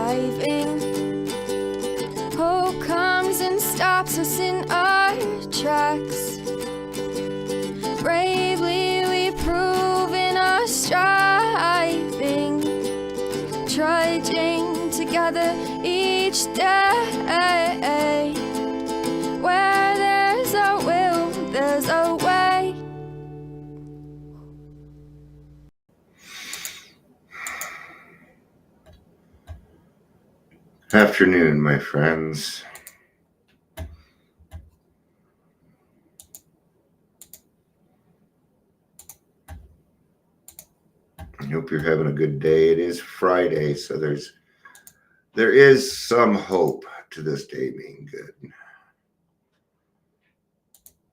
driving. Hope comes and stops us in our tracks. Bravely we prove in our striving, trudging together each day. Where there's a will, there's a way. Afternoon, my friends. I hope you're having a good day. It is Friday, so there is some hope to this day being good.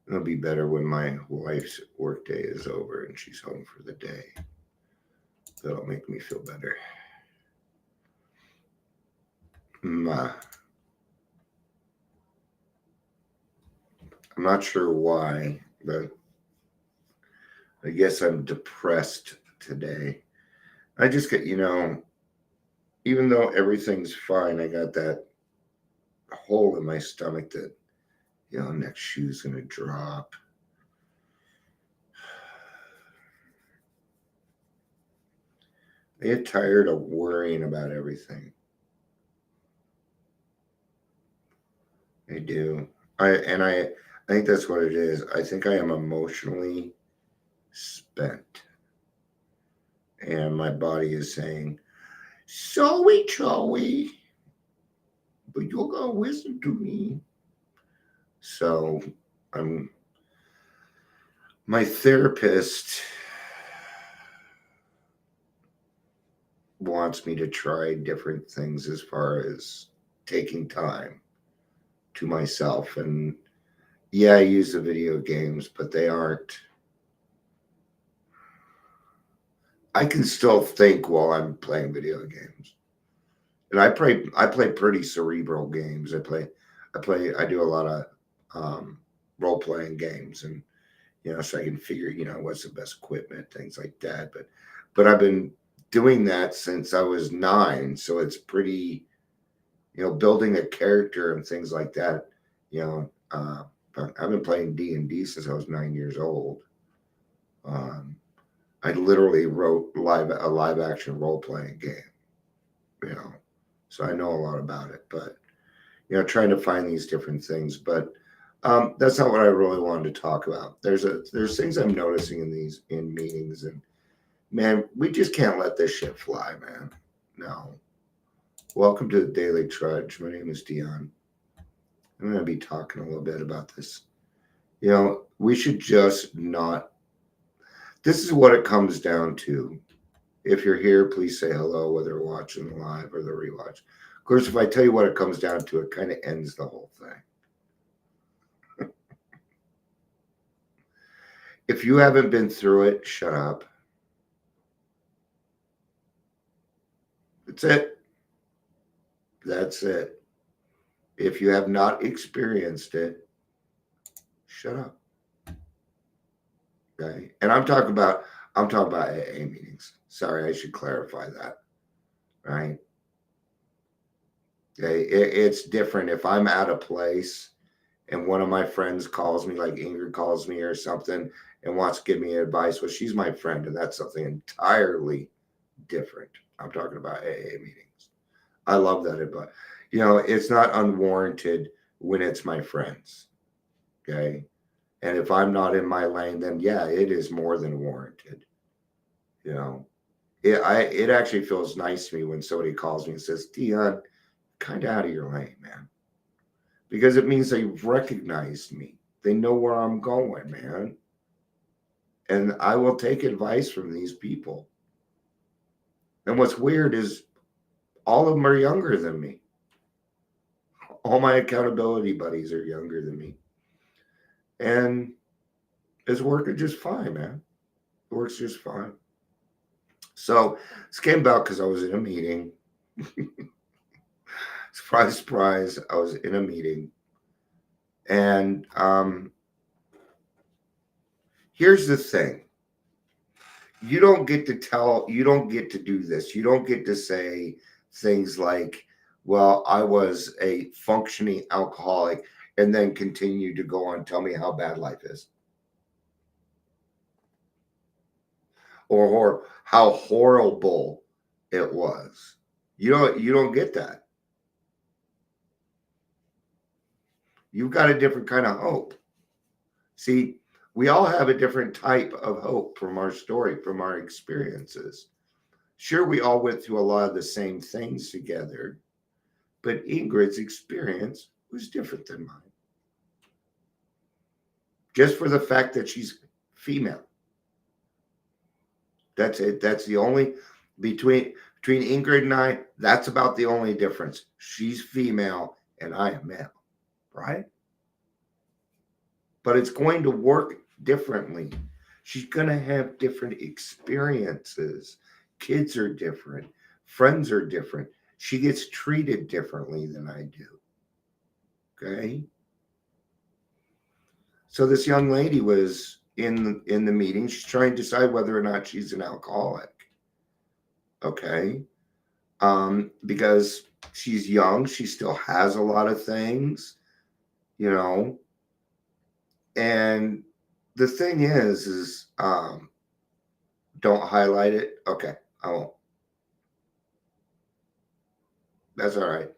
It'll be better when my wife's work day is over and she's home for the day. That'll make me feel better. I'm not sure why, but I guess I'm depressed today. I just get, even though everything's fine, I got that hole in my stomach that, next shoe's going to drop. I get tired of worrying about everything. I do. I think that's what it is. I think I am emotionally spent. And my body is saying, sorry, Joey, but you're going to listen to me. So my therapist wants me to try different things as far as taking time to myself. And yeah, I use the video games, but they aren't. I can still think while I'm playing video games. And I play pretty cerebral games. I do a lot of role-playing games, and so I can figure what's the best equipment, things like that. But I've been doing that since I was 9, so it's pretty building a character and things like that. I've been playing D&D since I was 9 years old. I literally wrote a live action role-playing game, so I know a lot about it. But trying to find these different things, but that's not what I really wanted to talk about. There's things I'm noticing in meetings, and man, we just can't let this shit fly, man. No. Welcome to the Daily Trudge. My name is Dion. I'm going to be talking a little bit about this. We should just not. This is what it comes down to. If you're here, please say hello, whether you're watching the live or the rewatch. Of course, if I tell you what it comes down to, it kind of ends the whole thing. If you haven't been through it, shut up. That's it. That's it. If you have not experienced it, shut up. Okay? And I'm talking about AA meetings. Sorry, I should clarify that. Right? Okay, it's different if I'm at a place and one of my friends calls me, like Ingrid calls me or something, and wants to give me advice. Well, she's my friend, and that's something entirely different. I'm talking about AA meetings. I love that advice. It's not unwarranted when it's my friends. Okay. And if I'm not in my lane, then yeah, it is more than warranted. It actually feels nice to me when somebody calls me and says, Dion, kind of out of your lane, man. Because it means they've recognized me. They know where I'm going, man. And I will take advice from these people. And what's weird is all of them are younger than me. All my accountability buddies are younger than me. And it's working just fine, man. It works just fine. So this came about because I was in a meeting. Surprise, surprise. I was in a meeting. And here's the thing. You don't get to do this. You don't get to say things like, well, I was a functioning alcoholic, and then continue to go on, tell me how bad life is. Or how horrible it was. You don't get that. You've got a different kind of hope. See, we all have a different type of hope from our story, from our experiences. Sure, we all went through a lot of the same things together, but Ingrid's experience was different than mine. Just for the fact that she's female. That's it. That's the only between Ingrid and I, that's about the only difference. She's female and I am male, right? But it's going to work differently. She's going to have different experiences. Kids are different. Friends are different. She gets treated differently than I do. Okay? So this young lady was in the meeting. She's trying to decide whether or not she's an alcoholic. Okay? Because she's young. She still has a lot of things, you know. And the thing is don't highlight it. Okay, I won't. That's all right.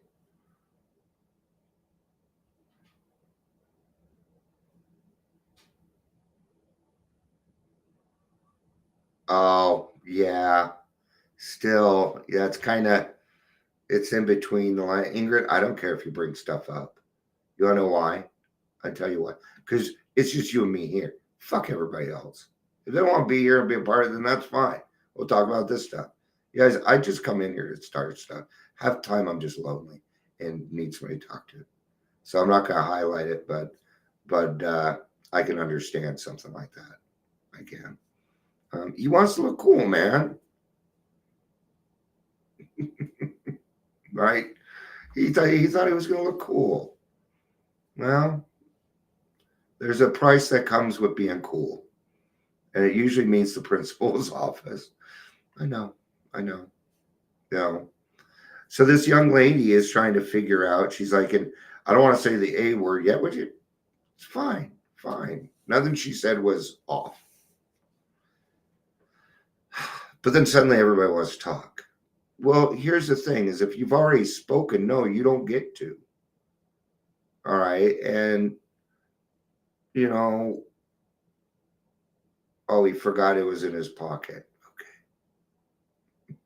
Oh, yeah. Still, yeah, it's in between the line. Ingrid, I don't care if you bring stuff up. You wanna know why? I tell you what, because it's just you and me here. Fuck everybody else. If they want to be here and be a part of it, then that's fine. We'll talk about this stuff. You guys, I just come in here to start stuff. Half the time I'm just lonely and need somebody to talk to. So I'm not gonna highlight it, but I can understand something like that. I can. He wants to look cool, man. Right? He thought he was gonna look cool. Well, there's a price that comes with being cool. And it usually means the principal's office. I know. You know. So this young lady is trying to figure out, she's like, and I don't want to say the A word yet, would you? It's fine. Nothing she said was off. But then suddenly everybody wants to talk. Well, here's the thing is if you've already spoken, no, you don't get to. All right. And, you know, oh, he forgot it was in his pocket. Okay.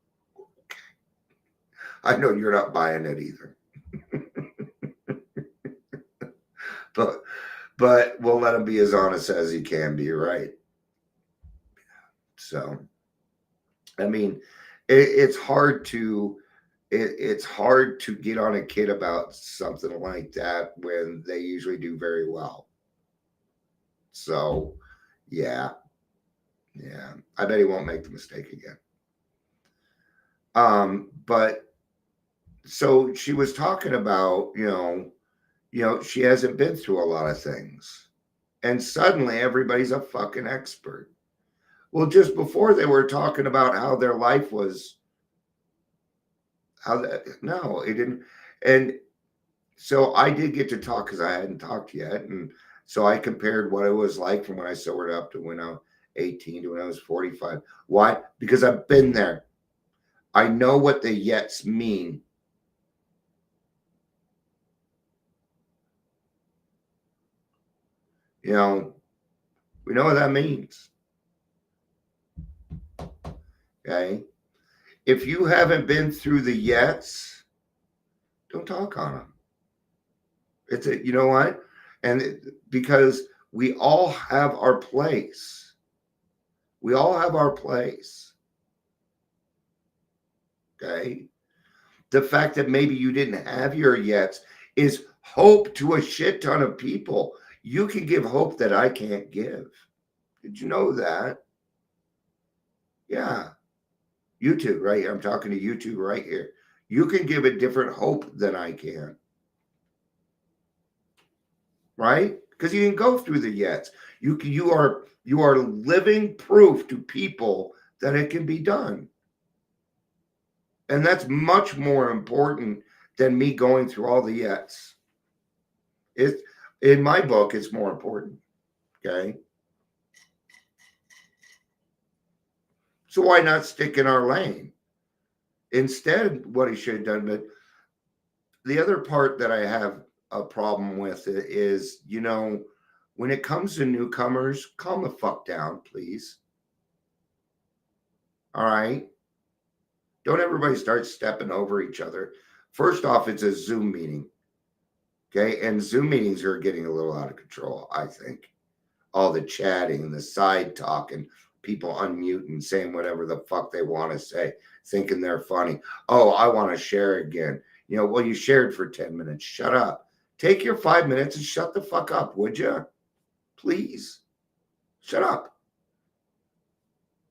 I know you're not buying it either. but we'll let him be as honest as he can be, right? So, I mean, it's hard to get on a kid about something like that when they usually do very well. So, yeah, I bet he won't make the mistake again. But so she was talking about, she hasn't been through a lot of things, and suddenly everybody's a fucking expert. Well, just before they were talking about how their life was, no, it didn't. And so I did get to talk because I hadn't talked yet. And so I compared what it was like from when I sobered up to when I was 18 to when I was 45. Why? Because I've been there. I know what the yets mean. We know what that means. Okay. If you haven't been through the yets, don't talk on them. It's you know what? And because we all have our place. We all have our place. Okay. The fact that maybe you didn't have your yets is hope to a shit ton of people. You can give hope that I can't give. Did you know that? Yeah. You two, right here. I'm talking to you two right here. You can give a different hope than I can. Right? Because you can go through the yets. You are living proof to people that it can be done. And that's much more important than me going through all the yets. In my book, it's more important. Okay. So why not stick in our lane? Instead, what he should have done, but the other part that I have a problem with is, when it comes to newcomers, calm the fuck down, please. All right. Don't everybody start stepping over each other. First off, it's a Zoom meeting. Okay. And Zoom meetings are getting a little out of control, I think. All the chatting and the side talk and people unmuting, saying whatever the fuck they want to say, thinking they're funny. Oh, I want to share again. Well, you shared for 10 minutes. Shut up. Take your 5 minutes and shut the fuck up, would you? Please. Shut up.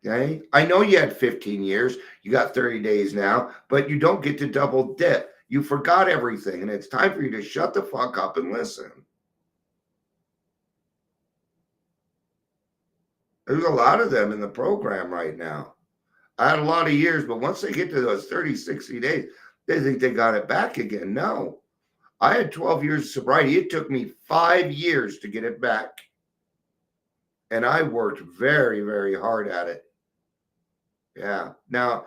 Okay? I know you had 15 years. You got 30 days now, but you don't get to double dip. You forgot everything, and it's time for you to shut the fuck up and listen. There's a lot of them in the program right now. I had a lot of years, but once they get to those 30, 60 days, they think they got it back again. No. I had 12 years of sobriety. It took me 5 years to get it back. And I worked very, very hard at it. Yeah. Now,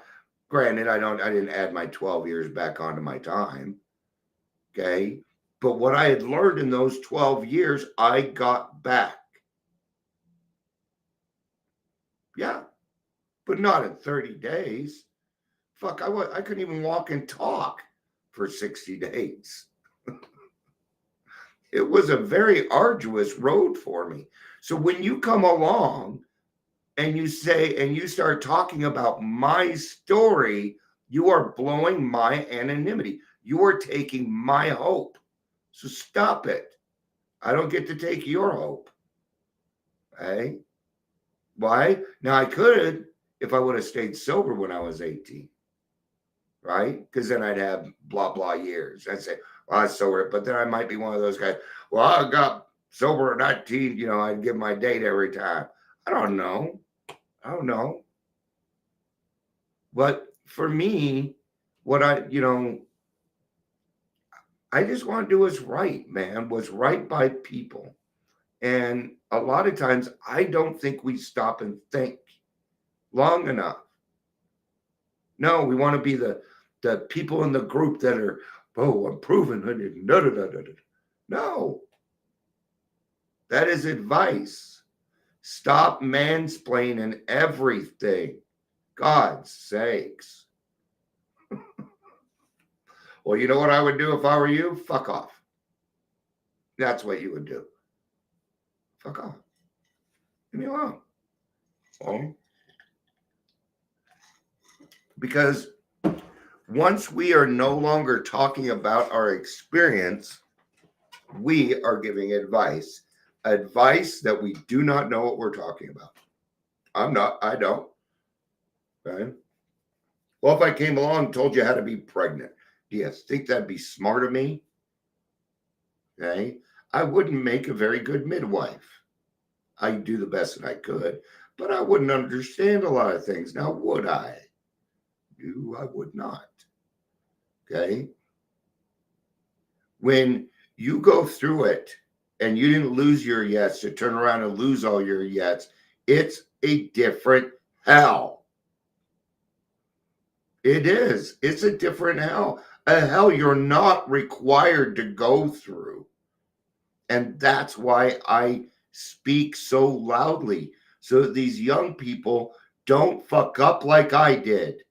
granted, I didn't add my 12 years back onto my time. Okay. But what I had learned in those 12 years, I got back. Yeah. But not in 30 days. Fuck, I couldn't even walk and talk for 60 days. It was a very arduous road for me. So when you come along and you start talking about my story, you are blowing my anonymity. You are taking my hope. So stop it. I don't get to take your hope. Okay? Why? Now I could if I would have stayed sober when I was 18. Right? Because then I'd have blah, blah years. I'd say, well, I was sober. But then I might be one of those guys, well, I got sober at 19. I'd give my date every time. I don't know. But for me, what I just want to do what's right, man, what's right by people. And a lot of times I don't think we stop and think long enough. No, we want to be the people in the group that are, oh, I'm proven. No, that is advice. Stop mansplaining everything. God's sakes. Well, you know what I would do if I were you? Fuck off. That's what you would do. Fuck off. Leave me alone. Well, because once we are no longer talking about our experience, we are giving advice that we do not know what we're talking about. I don't. Okay. Well, if I came along and told you how to be pregnant, do you think that'd be smart of me? Okay. I wouldn't make a very good midwife. I'd do the best that I could, but I wouldn't understand a lot of things. Now, would I? No, I would not. Okay. When you go through it and you didn't lose your yets to turn around and lose all your yets, it's a different hell. It is. It's a different hell. A hell you're not required to go through. And that's why I speak so loudly, so that these young people don't fuck up like I did.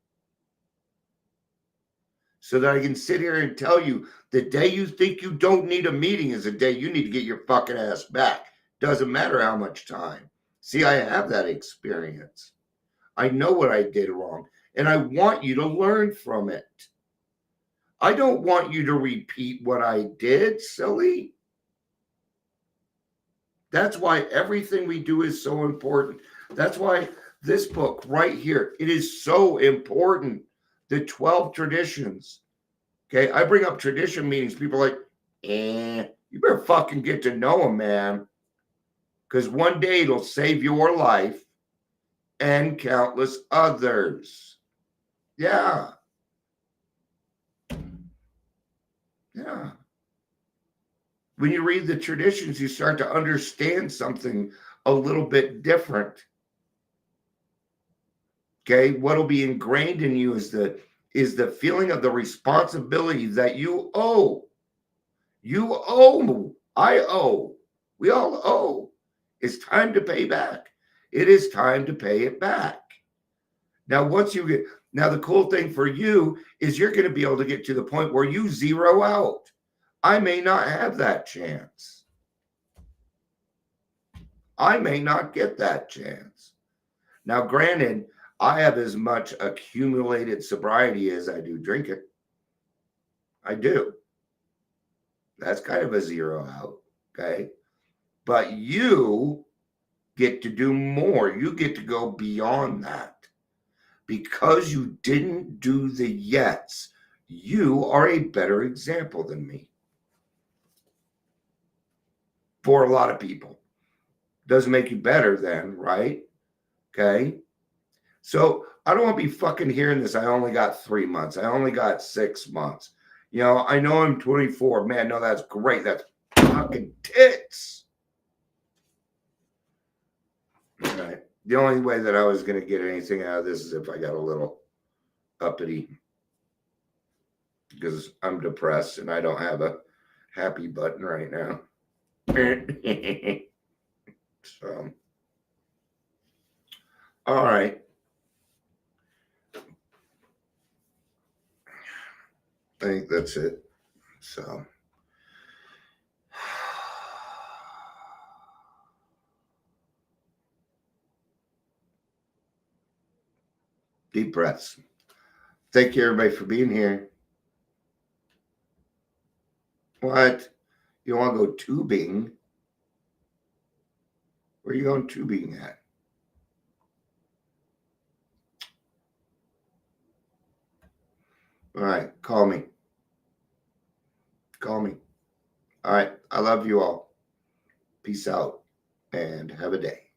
So that I can sit here and tell you the day you think you don't need a meeting is the day you need to get your fucking ass back. Doesn't matter how much time. See, I have that experience. I know what I did wrong, and I want you to learn from it. I don't want you to repeat what I did, silly. That's why everything we do is so important. That's why this book right here, it is so important. The 12 traditions. Okay, I bring up tradition meetings. People are like, you better fucking get to know them, man. Because one day it'll save your life and countless others. Yeah. when you read the traditions, you start to understand something a little bit different. Okay, what'll be ingrained in you is the feeling of the responsibility that you owe. You owe. I owe. We all owe. It's time to pay back. It is time to pay it back. Now, the cool thing for you is you're going to be able to get to the point where you zero out. I may not have that chance. I may not get that chance. Now, granted, I have as much accumulated sobriety as I do drinking. I do. That's kind of a zero out, okay? But you get to do more. You get to go beyond that. Because you didn't do the yets, you are a better example than me. For a lot of people. Doesn't make you better then, right? Okay? So I don't want to be fucking hearing this. I only got 3 months. I only got 6 months. You know, I know I'm 24. Man, no, that's great. That's fucking tits. All right. The only way that I was going to get anything out of this is if I got a little uppity. Because I'm depressed and I don't have a happy button right now. So, all right. I think that's it. So, deep breaths. Thank you, everybody, for being here. What? You want to go tubing? Where are you going tubing at? All right. Call me. Call me. All right. I love you all. Peace out and have a day.